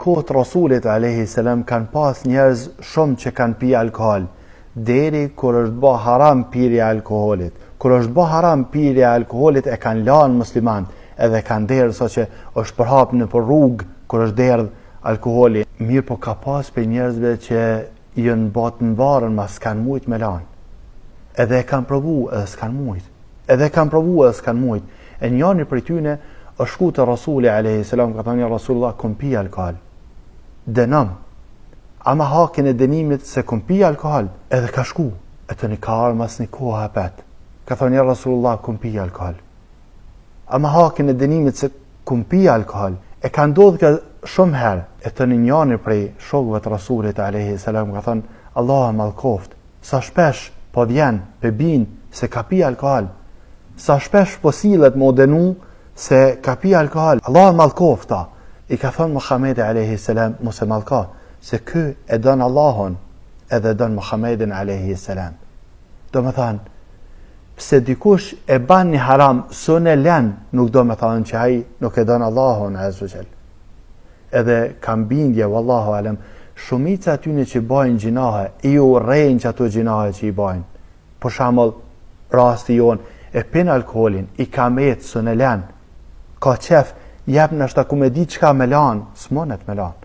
kohët Rasulit alayhi salam kanë pas njerëz shumë që kanë pi alkool, deri kur është bë haram pirja e alkoolit. Kur është bë haram pirja e alkoolit e kanë lanë musliman, edhe kanë derdhë sa që është përhap në për rrugë kur është derdhë alkooli. Mirë po ka pas për njerëzve që jënë batë në varën ma s'kanë mujt me lanë. Edhe e kanë provu edhe s'kanë mujt. E njëri për tyne është shku të Rasuli a.s. ka thënë Rasulullah kom pi alkohol. Dënëm. Ama hakin e dënimit se kom pi alkohol edhe ka shku. E të një ka arë mas një kohë hapet. Ka thënë Rasulullah kom pi alkohol. Ama hakin e dënimit se kom pi alkohol e ka ndodhë ka shumë herë. E të një njëri prej shokëve të Rasulit a.s. ka thënë Allah e malkoft. Sa shpesh po vjen pe bin se ka pi alkohol. Sa shpesh po sillet më dënu se ka pi alkohol. Allah e malkofta. I ka thënë Muhamedi a.s. mos e malka, se ky e don Allahun edhe don Muhamedin a.s. Do me thënë, pse dikush e ban një haram, së në len, nuk do me thënë që ai nuk e don Allahun azza. Edhe kam bindje, wallahu alem, shumica atyne që bajnë gjinahe, i urrejnë që ato gjinahe që i bajnë. Për shembull, rasti jonë, e pin alkoholin, i ka metë së në len, ka qef, jep në shta ku me di qka me lan, s'monet me lan.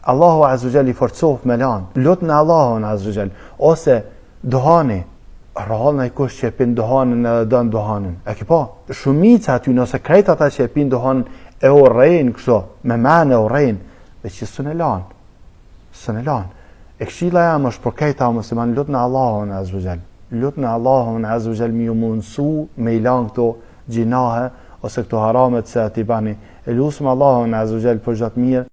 Allahu azza i forcof me lan, lut në Allahun azza, ose duhani, rrallë në i kush që e pin duhanin edhe dën duhanin. E ki pa, shumica aty nëse krejt ata që e pin duhanin e urrejnë kështu, me men e urrejnë, dhe që së në lan. E këshilla jam është për kejta musliman, lut në Allahun azza. Lut në Allahun azza mi ju mundësu me i lan këto gjinahe ose këto haramet se ati bani. E lusëm Allahun azza për gjatë mirë.